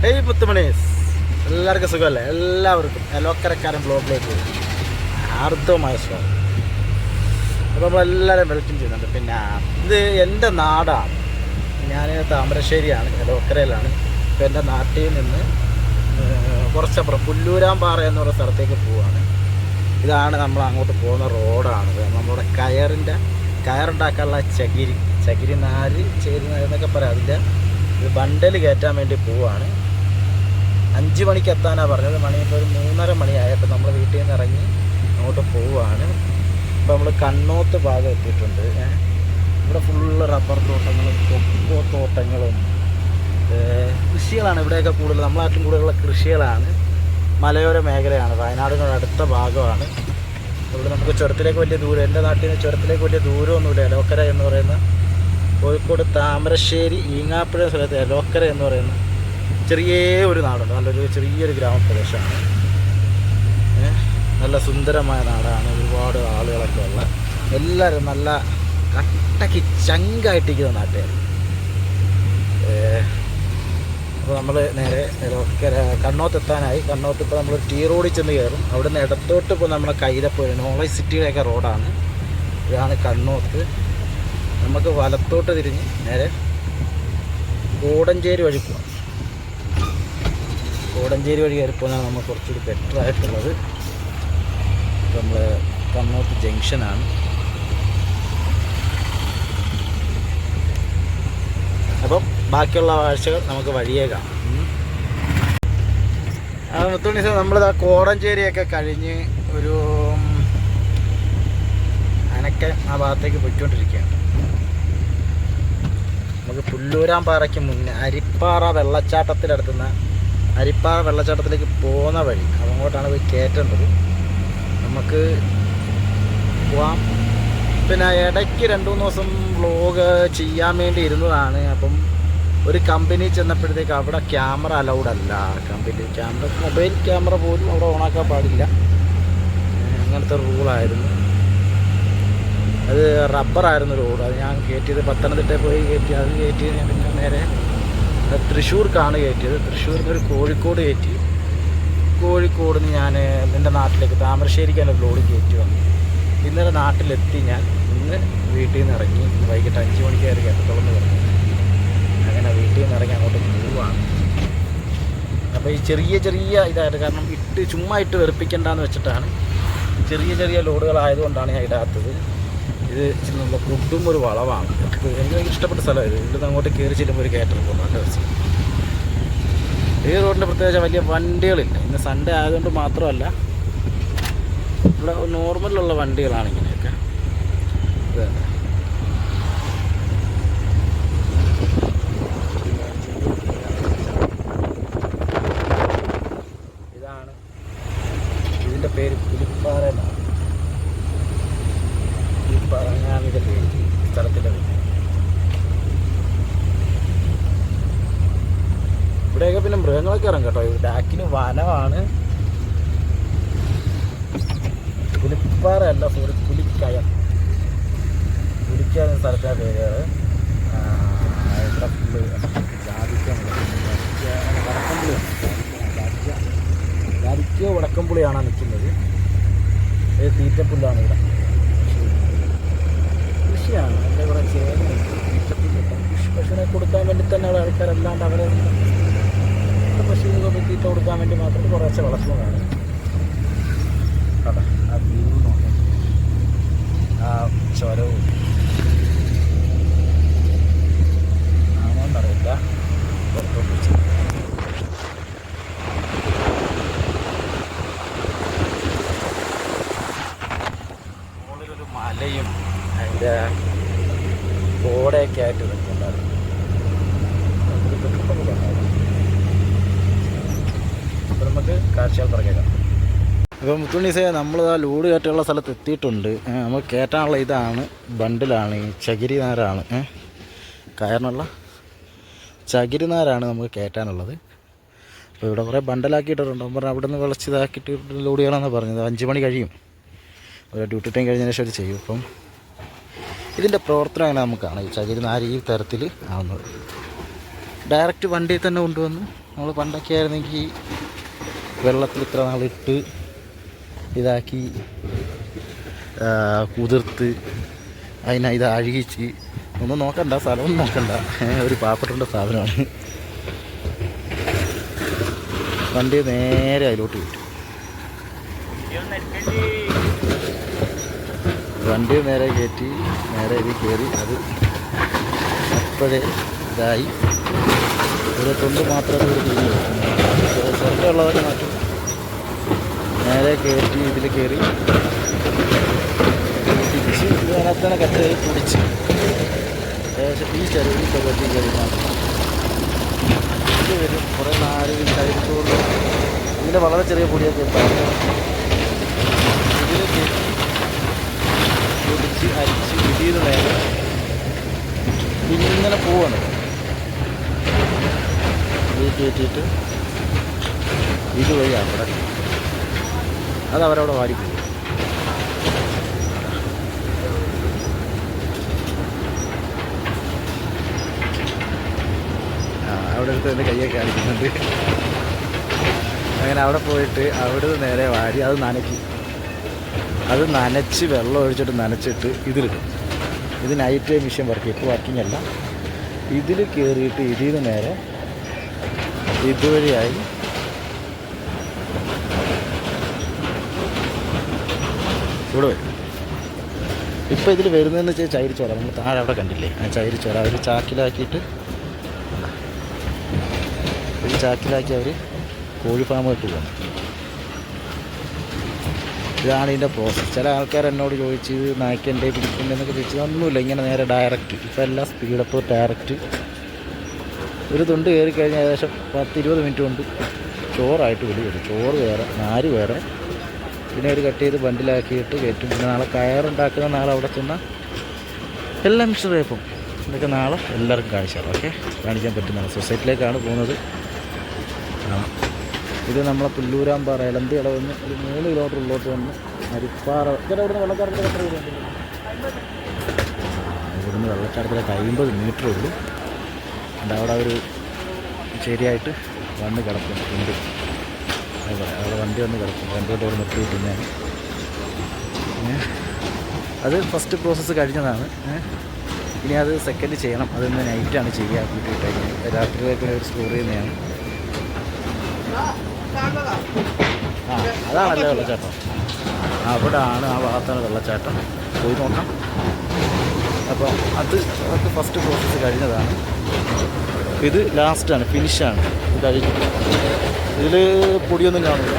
Hey പുത്തുമണീസ്, എല്ലാവർക്കും സുഖമല്ലേ? എല്ലാവർക്കും എലോക്കരക്കാരൻ ബ്ലോഗിലേക്ക് ആർദ്രമായ സ്വാഗതം. അപ്പോൾ നമ്മളെല്ലാവരും വെൽക്കം ചെയ്യുന്നുണ്ട്. പിന്നെ ഇത് എൻ്റെ നാടാണ്. ഞാൻ താമരശ്ശേരിയാണ്, എലോക്കരയിലാണ്. ഇപ്പോൾ എൻ്റെ നാട്ടിൽ നിന്ന് കുറച്ചപ്പുറം പുല്ലൂരാമ്പാറ എന്ന് പറയുന്ന സ്ഥലത്തേക്ക് പോവുകയാണ്. ഇതാണ് നമ്മൾ അങ്ങോട്ട് പോകുന്ന റോഡാണ്. നമ്മുടെ കയറുണ്ടാക്കാനുള്ള ചകിരി നാര് ചേരി നാര് എന്നൊക്കെ പറയാം. അതിൻ്റെ ഇത് ബണ്ടൽ കയറ്റാൻ വേണ്ടി പോവുകയാണ്. 5 മണിക്ക് എത്താനാണ് പറഞ്ഞത്. മണി ഇപ്പോൾ ഒരു 3:30 മണിയായപ്പോൾ നമ്മൾ വീട്ടിൽ നിന്ന് ഇറങ്ങി അങ്ങോട്ട് പോവുകയാണ്. ഇപ്പോൾ നമ്മൾ കണ്ണോത്ത് ഭാഗം എത്തിയിട്ടുണ്ട്. ഇവിടെ ഫുള്ള് റബ്ബർ തോട്ടങ്ങളും കൊക്കോ തോട്ടങ്ങളും കൃഷികളാണ് ഇവിടെയൊക്കെ കൂടുതൽ. നമ്മളെ നാട്ടിലും കൂടുതലുള്ള കൃഷികളാണ്. മലയോര മേഖലയാണ്, വയനാടിനോട് അടുത്ത ഭാഗമാണ്. ഇവിടെ നമുക്ക് ചുരത്തിലേക്ക് വലിയ ദൂരം, എൻ്റെ നാട്ടിൽ നിന്ന് ചുരത്തിലേക്ക് വലിയ ദൂരമൊന്നുമില്ല. എലോക്കര എന്ന് പറയുന്ന കോഴിക്കോട് താമരശ്ശേരി ഈങ്ങാപ്പുഴ സ്ഥലത്ത് എലോക്കര എന്ന് പറയുന്ന ചെറിയ ഒരു നാടുണ്ട്. ചെറിയൊരു ഗ്രാമപ്രദേശമാണ്. നല്ല സുന്ദരമായ നാടാണ്. ഒരുപാട് ആളുകളൊക്കെ ഉള്ള, എല്ലാവരും നല്ല കട്ടക്ക് ചങ്കായിട്ടിരിക്കുന്ന നാട്ടുകാർ. അപ്പോൾ നമ്മൾ നേരെ എലോക്കര കണ്ണോത്തെത്താനായി. കണ്ണോത്ത് ഇപ്പോൾ നമ്മൾ ടീ റോഡിൽ ചെന്ന് കയറും. അവിടെ നിന്ന് ഇടത്തോട്ട് ഇപ്പോൾ നമ്മളെ കൈതപ്പുഴ നോളജ് സിറ്റിയുടെയൊക്കെ റോഡാണ്. ഇതാണ് കണ്ണോത്ത്. നമുക്ക് വലത്തോട്ട് തിരിഞ്ഞ് നേരെ കോടഞ്ചേരി വഴി പോകാം. കോടഞ്ചേരി വഴി കയറിപ്പോകുന്നതാണ് നമ്മൾ കുറച്ചുകൂടി ബെറ്റർ ആയിട്ടുള്ളത്. ഇപ്പോൾ നമ്മൾ കണ്ണോത്ത് ജംഗ്ഷനാണ്. അപ്പം ബാക്കിയുള്ള കാഴ്ചകൾ നമുക്ക് വഴിയേ കാണാം. മുത്തുണ്ണി സാർ, നമ്മളിതാ കോടഞ്ചേരിയൊക്കെ കഴിഞ്ഞ് ഒരു അനക്കെ ആ ഭാഗത്തേക്ക് പോയിക്കൊണ്ടിരിക്കുകയാണ്. നമുക്ക് പുല്ലൂരാമ്പാറയ്ക്ക് മുന്നേ അരിപ്പാറ വെള്ളച്ചാട്ടത്തിലേക്ക് പോകുന്ന വഴി അങ്ങോട്ടാണ് പോയി കയറ്റേണ്ടത്. നമുക്ക് പോവാം. പിന്നെ ഇടയ്ക്ക് 2-3 ദിവസം വ്ളോഗ് ചെയ്യാൻ വേണ്ടി ഇരുന്നതാണ്. അപ്പം ഒരു കമ്പനി ചെന്നപ്പോഴത്തേക്ക് അവിടെ ക്യാമറ അലൗഡ് അല്ല. മൊബൈൽ ക്യാമറ പോലും അവിടെ ഓണാക്കാൻ പാടില്ല, അങ്ങനത്തെ റൂളായിരുന്നു. അത് റബ്ബറായിരുന്നു റോഡ്. അത് ഞാൻ കയറ്റിയത് പത്തനംതിട്ടയിൽ പോയി അത് കയറ്റി ഞാൻ പിന്നെ നേരെ തൃശ്ശൂർക്കാണ് കയറ്റിയത്. തൃശ്ശൂരിൽ നിന്ന് ഒരു കോഴിക്കോട് കയറ്റി. കോഴിക്കോട് നിന്ന് ഞാൻ എൻ്റെ നാട്ടിലേക്ക് താമരശ്ശേരിക്ക് തന്നെ ലോഡ് കയറ്റി വന്നു. ഇന്നലെ നാട്ടിലെത്തി. ഞാൻ ഇന്ന് വീട്ടിൽ നിന്ന് ഇറങ്ങി. ഇന്ന് വൈകിട്ട് 5 മണിക്ക് കയറി കയറ്റത്തോളം പറഞ്ഞു. അങ്ങനെ വീട്ടിൽ നിന്ന് ഇറങ്ങി അങ്ങോട്ട് പോവുകയാണ്. അപ്പോൾ ഈ ചെറിയ ഇതായിട്ട്, കാരണം ചുമ്മാ ഇട്ട് വെറുപ്പിക്കേണ്ടെന്ന് വെച്ചിട്ടാണ്. ചെറിയ ലോഡുകളായതുകൊണ്ടാണ് ഞാൻ ഇടാത്തത്. ഇത് നമ്മുടെ കുട്ടും ഒരു വളവാണ്. എനിക്ക് ഭയങ്കര ഇഷ്ടപ്പെട്ട സ്ഥലമായത്. ഇവിടുന്ന് അങ്ങോട്ട് കയറി ചെല്ലുമ്പോൾ ഒരു കയറ്റം പോകും, നല്ല രസം. ഈ റോഡിൻ്റെ പ്രത്യേകിച്ച് വലിയ വണ്ടികളില്ല. ഇന്ന് സൺഡേ ആയതുകൊണ്ട് മാത്രമല്ല, ഇവിടെ നോർമലുള്ള വണ്ടികളാണ് ഇങ്ങനെയൊക്കെ. ഇതാണ് ഇതിൻ്റെ പേര്, പുലിപ്പാറ എന്നാണ്. പറഞ്ഞാണിൻ്റെ പേര്, സ്ഥലത്തിൻ്റെ പേര്. ഇവിടെയൊക്കെ പിന്നെ മൃഗങ്ങളൊക്കെ ഇറങ്ങും കേട്ടോ. ബാക്കിന് വനമാണ്. പുലിപ്പാറ അല്ല, സോറി, പുലിക്കയം. പുലിക്കയം സ്ഥലത്തിൻ്റെ പേരുകൾ. ഇവിടെ ഫുള്ള് വടക്കംപുളിയാണ് നിൽക്കുന്നത്. തീറ്റപ്പുല്ലാണ് ഇവിടെ. കൃഷിയാണ്. അതിൻ്റെ ഇവിടെ പശുവിനെ കൊടുക്കാൻ വേണ്ടി തന്നെയുള്ള ആൾക്കാരല്ലാണ്ട് അവരെ പശുവിനൊക്കെ തീറ്റ കൊടുക്കാൻ വേണ്ടി മാത്രം കുറേശ്ശെ വളർത്തുന്നതാണ്. കേട്ടോ ആ വ്യൂ നോക്കാം, ആ ചുരവും ആണോന്നറിയില്ല. പുറത്തോട്ട് മുകളിലൊരു മലയും അതിൻ്റെ കോടയൊക്കെ ആയിട്ട് നിൽക്കുന്നുണ്ടായിരുന്നു. അപ്പോൾ നമുക്ക് കാഴ്ചകൾ പറഞ്ഞേക്കാം. അപ്പോൾ മുത്തുണ്ണീസേ, നമ്മൾ ആ ലോഡ് കയറ്റാനുള്ള സ്ഥലത്ത് എത്തിയിട്ടുണ്ട്. നമുക്ക് കയറ്റാനുള്ള ഇതാണ്, ബണ്ടിലാണ്, ഈ ചകിരി നാരാണ്. കയറിനുള്ള ചകിരി നാരാണ് നമുക്ക് കയറ്റാനുള്ളത്. അപ്പോൾ ഇവിടെ കുറേ ബണ്ടലാക്കിയിട്ടുണ്ട്. പറഞ്ഞാൽ അവിടെ നിന്ന് വിളച്ചിതാക്കിയിട്ട് ലോഡ് ചെയ്യണമെന്നാണ് പറഞ്ഞത്. 5 മണി കഴിയും. ഒരു ഡ്യൂട്ടി ടൈം കഴിഞ്ഞതിന് ശേഷം ചെയ്യും. അപ്പം ഇതിൻ്റെ പ്രവർത്തനം അങ്ങനെ നമുക്കാണ്. ഈ ചകിരി നാര് ഈ തരത്തിൽ ആവുന്നത്. ഡയറക്റ്റ് വണ്ടിയിൽ തന്നെ കൊണ്ടുവന്ന് നമ്മൾ പണ്ടൊക്കെ ആയിരുന്നെങ്കിൽ വെള്ളത്തിൽ ഇത്ര നാളിട്ട് ഇതാക്കി കുതിർത്ത് ഇത് അഴുകിച്ച് ഒന്നും നോക്കണ്ട, സ്ഥലമൊന്നും നോക്കണ്ട, ഒരു പാവപ്പെട്ട സാധനമാണ്. വണ്ടി നേരെ അതിലോട്ട് വിട്ടു. വണ്ടി നേരെ കയറ്റി നേരെ ഇതിൽ കയറി. അത് അപ്പോഴേ ഇതായി ഒരു തൊണ്ട് മാത്രമേ ഒരു ചെറുക്കുള്ളതൊക്കെ മാറ്റും. നേരെ കയറ്റി ഇതിൽ കയറി തിരിച്ച് ഇതിനകത്താണ് കറ്റ് കുടിച്ച് ഏകദേശം ഈ പരിപാടി കഴിഞ്ഞാൽ ഇത് വരും. കുറേ നാല് കഴിച്ചുകൊണ്ട് ഇതിൻ്റെ വളരെ ചെറിയ പൊടിയൊക്കെ ഉണ്ടാകും. ഇതിൽ കയറ്റി കുടിച്ച് അരിച്ച് ഇതിൽ നേരെ ഇങ്ങനെ പോവാണ്. ഇത് കയറ്റിയിട്ട് ഇതുവഴി അവിടെ അതവരവിടെ വാരിപ്പോകും. അവിടെ അടുത്ത് എൻ്റെ കയ്യൊക്കെ കാണിക്കുന്നുണ്ട്. അങ്ങനെ അവിടെ പോയിട്ട് അവിടെ നിന്ന് നേരെ വാരി അത് നനയ്ക്കും. അത് നനച്ച് വെള്ളം ഒഴിച്ചിട്ട് നനച്ചിട്ട് ഇതിലിടും. ഇത് നൈറ്റ് ടൈം മിഷ്യൻ വർക്ക്, ഇപ്പോൾ വർക്കിംഗ് അല്ല. ഇതിൽ കയറിയിട്ട് ഇതിൽ നിന്ന് നേരെ ഇതുവഴിയായി ഇവിടെ വരും. ഇപ്പോൾ ഇതിൽ വരുന്നതെന്ന് വെച്ചാൽ ചൈരിച്ചോറ. നമ്മൾ താഴെ അവിടെ കണ്ടില്ലേ ആ ചൈരിച്ചോറ അവർ ചാക്കിലാക്കിയിട്ട് ഒരു ചാക്കിലാക്കി അവർ കോഴി ഫാമായിട്ട് പോകണം. ഇതാണ് ഇതിൻ്റെ പ്രോസസ്സ്. ചില ആൾക്കാർ എന്നോട് ചോദിച്ച് ഇത് നായ്ക്കണ്ടേ പിടിക്കണ്ടേ എന്നൊക്കെ ചോദിച്ചത് ഒന്നുമില്ല. ഇങ്ങനെ നേരെ ഡയറക്റ്റ്. ഇപ്പോൾ എല്ലാം സ്പീഡപ്പ് ഡയറക്റ്റ്. ഒരു തുണ്ട് കയറി കഴിഞ്ഞാൽ ഏകദേശം 10-20 മിനിറ്റ് കൊണ്ട് ചോറായിട്ട് വെളി വരും. ചോറ് വേറെ, നാര് വേറെ, പിന്നെ ഒരു കട്ട് ചെയ്ത് ബണ്ടിലാക്കിയിട്ട് കയറ്റും. പിന്നെ നാളെ കയറുണ്ടാക്കുന്ന നാളെ അവിടെ ചെന്നാൽ എല്ലാം മിക്സഡ് ആയിപ്പം. ഇതൊക്കെ നാളെ എല്ലാവർക്കും കാണിച്ചു തരാം. ഓക്കെ, കാണിക്കാൻ പറ്റുന്നതാണ്. സൊസൈറ്റിയിലേക്കാണ് പോകുന്നത്. ഇത് നമ്മളെ പുല്ലൂരാമ്പാറ ഇളന്തി ഇടവന്ന് ഒരു 3 കിലോമീറ്റർ ഉള്ളോട്ട് വന്ന് അരിപ്പാറ ഇവിടുന്ന് വെള്ളച്ചാട്ടത്തിലേക്ക് എത്ര ദൂരം? ഇവിടുന്ന് വെള്ളച്ചാട്ടത്തിലേക്ക് 50 മീറ്റർ ഉള്ളൂ. അവിടെ ഒരു ശരിയായിട്ട് വന്ന് കിടക്കും. ഉണ്ട് അവിടെ വണ്ടി വന്ന് കിടക്കും. വണ്ടിയോട്ട് അവിടെ നിർത്തി കിട്ടുന്നതാണ്. അത് ഫസ്റ്റ് പ്രോസസ്സ് കഴിഞ്ഞതാണ്. ഇനി അത് സെക്കൻഡ് ചെയ്യണം. അതിന്ന് നൈറ്റാണ് ചെയ്യുക. കൂട്ടിയിട്ട് രാത്രിയിലേക്ക് ഒരു സ്റ്റോർ ചെയ്യുന്നതാണ്. അതാണല്ലേ വെള്ളച്ചാട്ടം. അവിടെ ആണ്, ആ ഭാഗത്താണ് വെള്ളച്ചാട്ടം. പോയി നോക്കാം. അപ്പോൾ അതൊക്കെ ഫസ്റ്റ് പ്രോസസ്സ് കഴിഞ്ഞതാണ്. ഇത് ലാസ്റ്റാണ്, ഫിനിഷാണ്. ഇത് കഴിഞ്ഞു. ഇതിൽ പൊടിയൊന്നും കാണില്ല.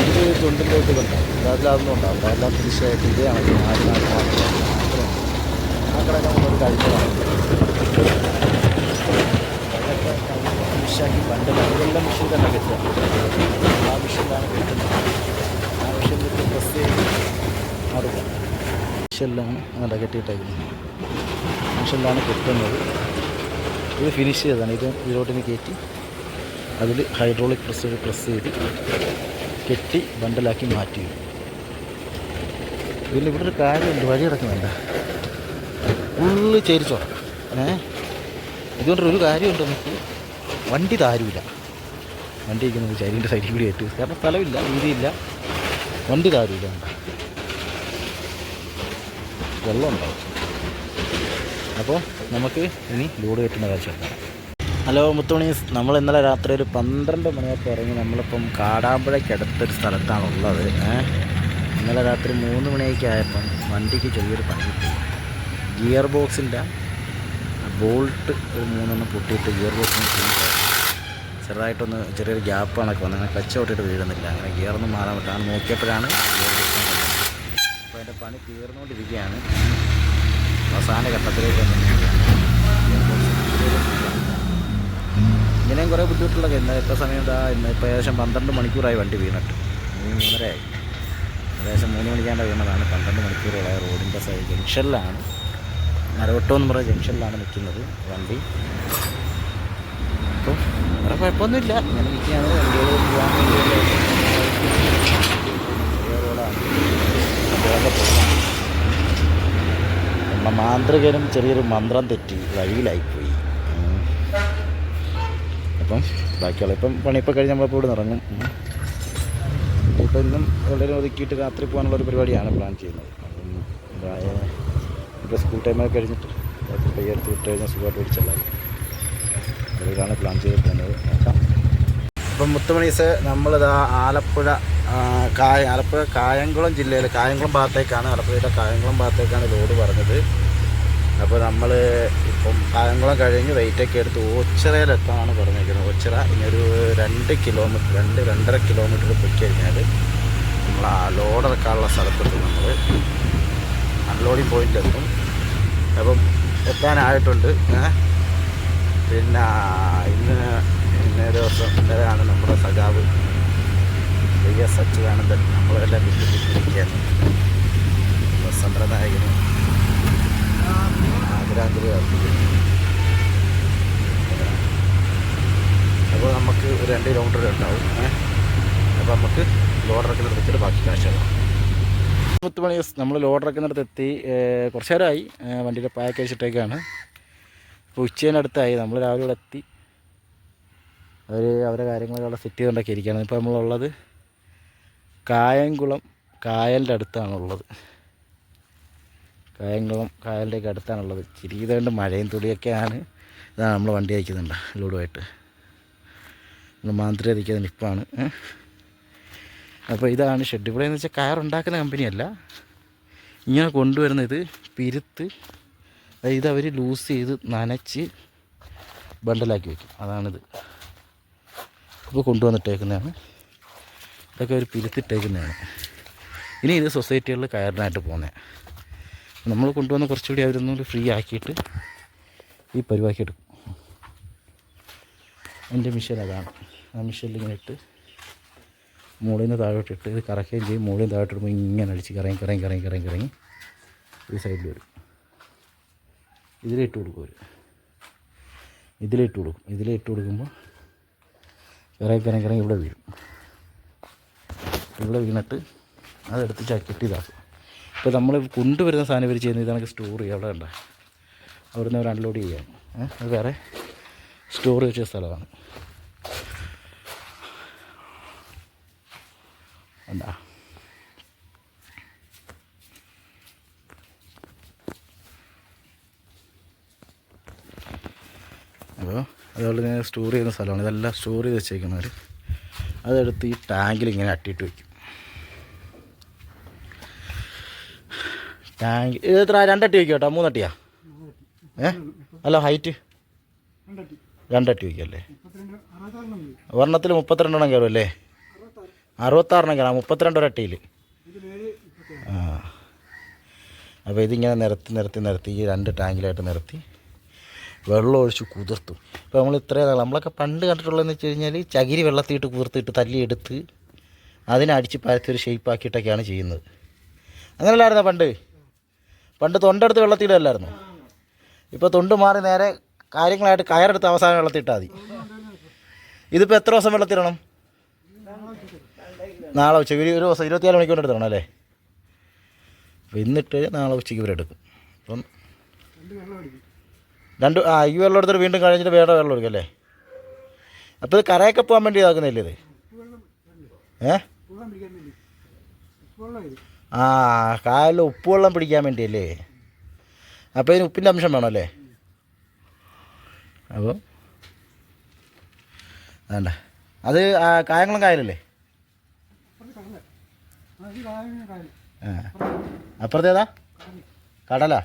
ഇത് തൊണ്ടിൻ്റെ ഇത് കണ്ടോ, അതിലതൊന്നും ഉണ്ടാവും. അതെല്ലാം ഫിനിഷായിട്ട് ഇതാണ്. ആ കിടക്കാൻ നമ്മളൊരു കഴിച്ചതാണ്. ഫിനിഷാക്കി ബണ്ടിലാണ്. ഇതെല്ലാം മെഷീൻ തന്നെ കിട്ടുക. ആ മെഷീനിലാണ് കിട്ടുന്നത്. ആ മെഷീനിൽ പ്രസ് ചെയ്ത് അവിടെ മെഷീനിലാണ് അങ്ങനെ കെട്ടിയിട്ടേക്കുന്നത്. മെഷീനിലാണ് കിട്ടുന്നത്. ഇത് ഫിനിഷ് ചെയ്തതാണ്. ഇത് ഇതിലോട്ടിന് കയറ്റി അതിൽ ഹൈഡ്രോളിക് പ്രസ് ചെയ്ത് കെട്ടി ബണ്ടിലാക്കി മാറ്റി. ഇതിൽ ഇവിടെ ഒരു കാര്യമുണ്ട്, വഴി കിടക്കുന്നുണ്ട്. ഫുള്ള് ചേരിച്ചോ. ഇതുകൊണ്ടൊരു കാര്യമുണ്ട്, നമുക്ക് വണ്ടി താരില്ല. വണ്ടി ഇരിക്കുന്നത് ചരിൻ്റെ സൈഡിൽ കൂടി ആയിട്ട്, കാരണം സ്ഥലമില്ല, വീതിയില്ല. വണ്ടി താരില്ല. വെള്ളം ഉണ്ടാവും. അപ്പോൾ നമുക്ക് ഇനി ലോഡ് കെട്ടുന്ന കാഴ്ച എടുക്കാം. ഹലോ മുത്തുമണീസ്, നമ്മൾ ഇന്നലെ രാത്രി ഒരു 12 മണിയൊക്കെ ഇറങ്ങി. നമ്മളിപ്പം കാടാമ്പുഴയ്ക്ക് അടുത്തൊരു സ്ഥലത്താണുള്ളത്. ഇന്നലെ രാത്രി 3 മണിയൊക്കെ ആയപ്പം വണ്ടിക്ക് ചെറിയൊരു പണി കിട്ടി. ഗിയർ ബോക്സിൻ്റെ ബോൾട്ട് ഒരു 3 പൊട്ടിയിട്ട് ഗിയർ ബോക്സിന് ചെറുതായിട്ടൊന്ന് ചെറിയൊരു ഗ്യാപ്പാണൊക്കെ വന്നത്. അങ്ങനെ ക്ലച്ച് ഔട്ടിട്ട് വീഴുന്നില്ല. അങ്ങനെ ഗിയറൊന്നും മാറാൻ പറ്റാണ്. നോക്കിയപ്പോഴാണ് ഗിയർ ബോക്സിന് വന്നത്. അപ്പോൾ അതിൻ്റെ പണി തീർന്നുകൊണ്ടിരിക്കുകയാണ്. അവസാന ഘട്ടത്തിലേക്ക് വന്നിരിക്കുകയാണ്. ഗിയർ ബോക്സ് ഇങ്ങനെയും കുറേ ബുദ്ധിമുട്ടുള്ളതൊക്കെ. ഇപ്പോൾ സമയം ഇപ്പോൾ ഏകദേശം 12 മണിക്കൂറായി വണ്ടി വീണിട്ട്. 3:30 ആയി. ഏകദേശം 3 മണിക്കാണ്ട് വീണതാണ്. 12 മണിക്കൂറുകളായ റോഡിൻ്റെ സൈഡ് ജംഗ്ഷനിലാണ്, മരവട്ടം എന്ന് പറയുന്ന ജംഗ്ഷനിലാണ് നിൽക്കുന്നത് വണ്ടി. അപ്പോൾ വേറെ കുഴപ്പമൊന്നുമില്ല. ഇങ്ങനെ നിൽക്കുകയാണ്. വണ്ടികൾ പോകാൻ വേണ്ടിയുള്ള റോഡാണ്. നമ്മുടെ മാന്ത്രികനും ചെറിയൊരു മന്ത്രം തെറ്റി വഴിയിലായിപ്പോയി. അപ്പം ബാക്കിയുള്ള പണിയിപ്പോൾ കഴിഞ്ഞ് നമ്മളിപ്പോൾ ഇവിടെ ഇറങ്ങും. ഇപ്പോൾ ഇന്നും വളരെ ഒതുക്കിയിട്ട് രാത്രി പോകാനുള്ളൊരു പരിപാടിയാണ് പ്ലാൻ ചെയ്യുന്നത്. അപ്പം ഇപ്പോൾ സ്കൂൾ ടൈമൊക്കെ കഴിഞ്ഞിട്ട് രാത്രി പയ്യെടുത്ത് വിട്ട് കഴിഞ്ഞാൽ സുഖമായിട്ട് ഓടിച്ചല്ലായി അതിലാണ് പ്ലാൻ ചെയ്ത് പോകുന്നത്. നോക്കാം. അപ്പം മുത്തുമണീസ് നമ്മളിതാ ആലപ്പുഴ കായംകുളം ജില്ലയിൽ കായംകുളം ഭാഗത്തേക്കാണ്, ആലപ്പുഴയുടെ കായംകുളം ഭാഗത്തേക്കാണ് ലോഡ് പറഞ്ഞത്. അപ്പോൾ നമ്മൾ ഇപ്പം കായംകുളം കഴിഞ്ഞ് വെയിറ്റൊക്കെ എടുത്ത് ഓച്ചിറയിലെത്താനാണ് പറഞ്ഞിരിക്കുന്നത്. ഓച്ചിറ ഇനിയൊരു 2 കിലോമീറ്റർ 2-2.5 കിലോമീറ്റർ പോയി കഴിഞ്ഞാൽ നമ്മൾ ആ ലോഡിറക്കാനുള്ള സ്ഥലത്തെത്തും. നമ്മൾ അൺലോഡിങ് പോയിൻ്റെത്തും. അപ്പം എത്താനായിട്ടുണ്ട്. പിന്നെ ഇന്നേ ദിവസം ഇന്നലെയാണ് നമ്മുടെ സഖാവ് വൈ.എസ്. അച്യുതാനന്ദൻ നമ്മളെല്ലാം വിട്ടുപിടിക്കുകയാണ്. സമ്പ്രദായകനും ആദരാഞ്ജലി അർപ്പിക്കുന്നു. അപ്പോൾ നമുക്ക് ഒരു 2 കിലോമീറ്റർ ഉണ്ടാവും. അപ്പോൾ നമുക്ക് ലോഡിറക്കുന്നിടത്ത് വെച്ചിട്ട് ബാക്കി കാശാണ്. 10 മണി നമ്മൾ ലോഡിറക്കുന്നിടത്ത് എത്തി. കുറച്ച് നേരമായി വണ്ടിയുടെ പാക്ക് അഴിച്ചിട്ടേക്കാണ്. ഇപ്പോൾ ഉച്ചേനടുത്തായി. നമ്മൾ രാവിലെ ഇവിടെ എത്തി. അവരെ കാര്യങ്ങളൊക്കെ അവിടെ സെറ്റ് ചെയ്തുകൊണ്ടൊക്കെ ഇരിക്കുകയാണ്. ഇപ്പോൾ നമ്മളുള്ളത് കായംകുളം കായലിൻ്റെ അടുത്താണുള്ളത്. കായംകുളം കായലിൻ്റെയൊക്കെ അടുത്താണുള്ളത്. ചിരിയതുകൊണ്ട് മഴയും തുളിയൊക്കെയാണ്. ഇതാണ് നമ്മൾ വണ്ടി അയക്കുന്നുണ്ട് ലോഡുമായിട്ട്. നമ്മൾ മാന്ത്രി അയക്കുന്ന നിപ്പാണ്. അപ്പോൾ ഇതാണ് ഷെഡ്. ഇവിടെ എന്ന് വെച്ചാൽ കയറുണ്ടാക്കുന്ന കമ്പനിയല്ല, ഇങ്ങനെ കൊണ്ടുവരുന്ന ഇത് പിരുത്ത് ഇതവർ ലൂസ് ചെയ്ത് നനച്ച് ബണ്ടലാക്കി വയ്ക്കും. അതാണിത്. ഇപ്പോൾ കൊണ്ടുവന്നിട്ടേക്കുന്നതാണ്. ഇതൊക്കെ ഒരു പിരുത്തിട്ടേക്കുന്നതാണ്. ഇനി ഇത് സൊസൈറ്റികളിൽ കയറിനായിട്ട് പോകുന്നത്. നമ്മൾ കൊണ്ടുവന്ന് കുറച്ചുകൂടി അവരൊന്നും ഫ്രീ ആക്കിയിട്ട് ഈ പരിവാക്കി എടുക്കും. എൻ്റെ മിഷൻ അതാണ്. ആ മിഷനിൽ ഇങ്ങനെ ഇട്ട് മുകളിൽ നിന്ന് താഴോട്ടിട്ട് ഇത് കറക്കുകയും ചെയ്യും. മുകളിൽ നിന്ന് താഴോട്ടിടുമ്പോൾ ഇങ്ങനെ അടിച്ച് കറങ്ങി ഈ സൈഡിൽ വരും. ഇതിലിട്ട് കൊടുക്കും അവർ. ഇതിലിട്ട് കൊടുക്കുമ്പോൾ കറങ്ങി ഇവിടെ വീഴും. ഇവിടെ വീണിട്ട് അതെടുത്ത് ചക്കിട്ട് ഇതാക്കും. ഇപ്പോൾ നമ്മൾ കൊണ്ടുവരുന്ന സാധനം ഇവർ ചെയ്യുന്നത് ഇതാണ് സ്റ്റോർ ചെയ്യുക. അവിടെ ഉണ്ട്, അവിടെ നിന്ന് അവർ അൺലോഡ് ചെയ്യാണ്. അത് വേറെ സ്റ്റോർ വെച്ച സ്ഥലമാണ്. എന്താ അപ്പോൾ അതുപോലെ തന്നെ സ്റ്റോർ ചെയ്യുന്ന സ്ഥലമാണ്. ഇതെല്ലാം സ്റ്റോർ ചെയ്ത് വെച്ചേക്കുന്നവർ അതെടുത്ത് ഈ ടാങ്കിൽ ഇങ്ങനെ അട്ടിയിട്ട് വയ്ക്കും. ടാങ്ക് ഇത് എത്ര 2 അട്ടി വയ്ക്കും കേട്ടോ? 3 അട്ടിയാ? അല്ല ഹൈറ്റ് 2 അട്ടി വയ്ക്കല്ലേ? ഒരെണ്ണത്തിൽ 32 എണ്ണം കയറും അല്ലേ? 66 എണ്ണം കയറാം. 32 ഒരട്ടിയിൽ. അപ്പോൾ ഇതിങ്ങനെ നിരത്തി ഈ 2 ടാങ്കിലായിട്ട് നിരത്തി വെള്ളം ഒഴിച്ച് കുതിർത്തും. ഇപ്പോൾ നമ്മൾ നമ്മളൊക്കെ പണ്ട് കണ്ടിട്ടുള്ളതെന്ന് വെച്ച് കഴിഞ്ഞാൽ ചകിരി വെള്ളത്തിയിട്ട് കുതിർത്തിട്ട് തല്ലിയെടുത്ത് അതിനടിച്ച് പരത്തി ഒരു ഷേപ്പാക്കിയിട്ടൊക്കെയാണ് ചെയ്യുന്നത്. അങ്ങനെയല്ലായിരുന്നോ പണ്ട് തൊണ്ടെടുത്ത് വെള്ളത്തിയിടല്ലായിരുന്നു? ഇപ്പോൾ തൊണ്ട് മാറി നേരെ കാര്യങ്ങളായിട്ട് കയറെടുത്ത് അവസാനം വെള്ളത്തിയിട്ടാൽ മതി. ഇതിപ്പോൾ എത്ര ദിവസം വെള്ളത്തിടണം? നാളെ ഉച്ചയ്ക്ക് ഒരു ദിവസം 24 മണിക്കൂർ എടുത്തിടണം അല്ലേ? അപ്പോൾ ഇന്നിട്ട് നാളെ ഉച്ചയ്ക്ക് ഇവരെടുക്കും. അപ്പം ഈ വെള്ളം എടുത്തിട്ട് വീണ്ടും കഴിഞ്ഞിട്ട് വേറെ വെള്ളം എടുക്കും അല്ലേ? അപ്പോൾ ഇത് കരയൊക്കെ പോകാൻ വേണ്ടി ഇതാക്കുന്നില്ലേ ഇത്? കായലിൽ ഉപ്പുവെള്ളം പിടിക്കാൻ വേണ്ടിയല്ലേ? അപ്പോൾ ഇതിന് ഉപ്പിൻ്റെ അംശം വേണമല്ലേ? അപ്പോൾ വേണ്ട, അത് കായംകുളം കായലല്ലേ? അപ്പുറത്തേതാ? കടലാ?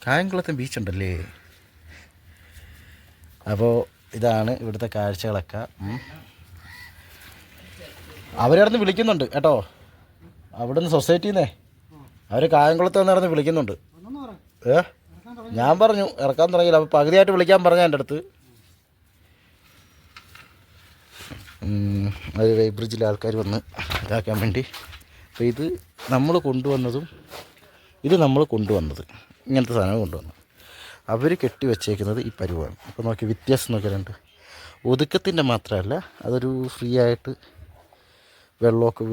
കായംകുളത്തെ ബീച്ചുണ്ടല്ലേ? അപ്പോൾ ഇതാണ് ഇവിടുത്തെ കാഴ്ചകളൊക്കെ. അവരവിടുന്ന് വിളിക്കുന്നുണ്ട് കേട്ടോ. അവിടുന്ന് സൊസൈറ്റിന്നേ അവർ കായംകുളത്ത് വന്നിടന്ന് വിളിക്കുന്നുണ്ട്. ഞാൻ പറഞ്ഞു ഇറക്കാൻ തുടങ്ങിയില്ല. അപ്പോൾ പകുതിയായിട്ട് വിളിക്കാൻ പറഞ്ഞ എൻ്റെ അടുത്ത്. അത് വെയ്ബ്രിഡ്ജിലെ ആൾക്കാർ വന്ന് ഇതാക്കാൻ വേണ്ടി. അപ്പോൾ ഇത് നമ്മൾ കൊണ്ടുവന്നത് ഇങ്ങനത്തെ സാധനം കൊണ്ടുവന്നു. അവർ കെട്ടി വെച്ചേക്കുന്നത് ഈ പരുവാണ്. അപ്പോൾ നോക്കി വ്യത്യാസം നോക്കിയാലുണ്ട്. ഒതുക്കത്തിൻ്റെ മാത്രമല്ല, അതൊരു ഫ്രീ ആയിട്ട്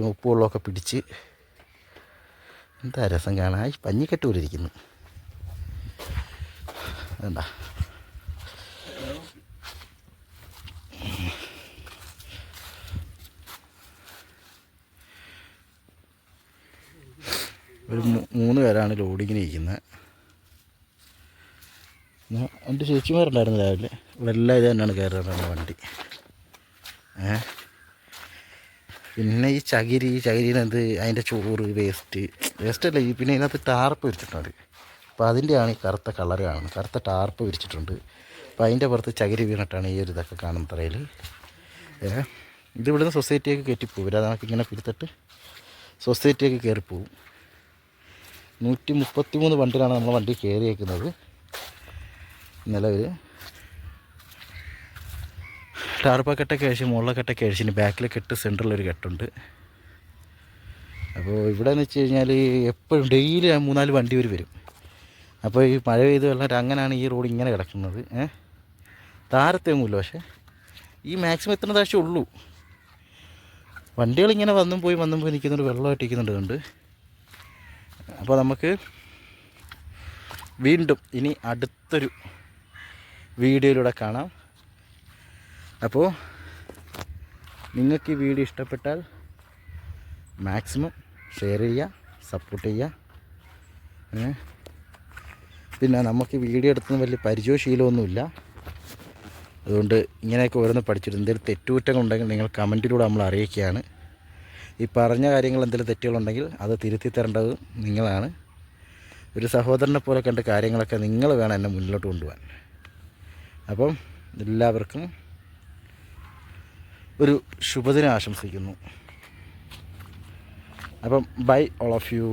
ഉപ്പ് വെള്ളമൊക്കെ പിടിച്ച് എന്താ രസം കാണാൻ. ഈ പഞ്ഞിക്കെട്ട് പോലെ ഇരിക്കുന്നു. എന്താ ഒരു 3 പേരാണ് ലോഡിങ്ങിന് ഇരിക്കുന്നത്. എൻ്റെ ചേച്ചിമാരുണ്ടായിരുന്നു രാവിലെ. ഇവിടെ എല്ലാം ഇത് തന്നെയാണ് കയറുന്നത് വണ്ടി. പിന്നെ ഈ ചകിരിനകത്ത് അതിൻ്റെ ചോറ് വേസ്റ്റല്ല. പിന്നെ ഇതിനകത്ത് ടാർപ്പ് വിരിച്ചിട്ടുണ്ട്. അപ്പോൾ അതിൻ്റെയാണ് ഈ കറുത്ത കളർ കാണുന്നത്. കറുത്ത ടാർപ്പ് വിരിച്ചിട്ടുണ്ട്. അപ്പോൾ അതിൻ്റെ പുറത്ത് ചകിരി വീണിട്ടാണ് ഈ ഒരു ഇതൊക്കെ കാണുന്ന തറയിൽ. ഇത് ഇവിടുന്ന് സൊസൈറ്റിയൊക്കെ കയറ്റിപ്പോവും. അത് നമുക്കിങ്ങനെ പിടുത്തിട്ട് സൊസൈറ്റിയൊക്കെ കയറിപ്പോവും. 133 വണ്ടിയിലാണ് നമ്മൾ വണ്ടി കയറിയേക്കുന്നത്. നിലവിൽ ടാർപ്പാക്കെട്ടൊക്കെ കഴിച്ച് മുകളിലൊക്കെട്ടൊക്കെ കഴിച്ചിന് ബാക്കിൽ കെട്ട് സെൻറ്ററിലൊരു കെട്ടുണ്ട്. അപ്പോൾ ഇവിടെ എന്ന് വെച്ച് കഴിഞ്ഞാൽ എപ്പോഴും ഡെയിലി 3-4 വണ്ടി വരും. അപ്പോൾ ഈ മഴ പെയ്ത് വെള്ളം അങ്ങനെയാണ് ഈ റോഡ് ഇങ്ങനെ കിടക്കുന്നത്. താരത്തെങ്ങുമില്ല. പക്ഷേ ഈ മാക്സിമം എത്ര താഴ്ച ഉള്ളൂ. വണ്ടികളിങ്ങനെ വന്നും പോയി നിൽക്കുന്നുണ്ട്. വെള്ളമായിട്ട് ഇരിക്കുന്നുണ്ട്. അപ്പോൾ നമുക്ക് വീണ്ടും ഇനി അടുത്തൊരു വീഡിയോയിലൂടെ കാണാം. അപ്പോൾ നിങ്ങൾക്ക് ഈ വീഡിയോ ഇഷ്ടപ്പെട്ടാൽ മാക്സിമം ഷെയർ ചെയ്യുക, സപ്പോർട്ട് ചെയ്യുക. പിന്നെ നമുക്ക് വീഡിയോ എടുത്തുന്ന വലിയ പരിചയ ശീലമൊന്നുമില്ല. അതുകൊണ്ട് ഇങ്ങനെയൊക്കെ ഓരോന്ന് പഠിച്ചിട്ട് എന്തെങ്കിലും തെറ്റുകുറ്റങ്ങളുണ്ടെങ്കിൽ നിങ്ങൾ കമൻറ്റിലൂടെ നമ്മൾ അറിയിക്കുകയാണ്. ഈ പറഞ്ഞ കാര്യങ്ങൾ എന്തെങ്കിലും തെറ്റുകളുണ്ടെങ്കിൽ അത് തിരുത്തി തരേണ്ടത് നിങ്ങളാണ്. ഒരു സഹോദരനെ പോലെ കണ്ട കാര്യങ്ങളൊക്കെ നിങ്ങൾ വേണം എന്നെ മുന്നോട്ട് കൊണ്ടുപോകാൻ. അപ്പം എല്ലാവർക്കും ഒരു ശുഭദിനം ആശംസിക്കുന്നു. അപ്പം ബൈ ഓൾ ഓഫ് യു.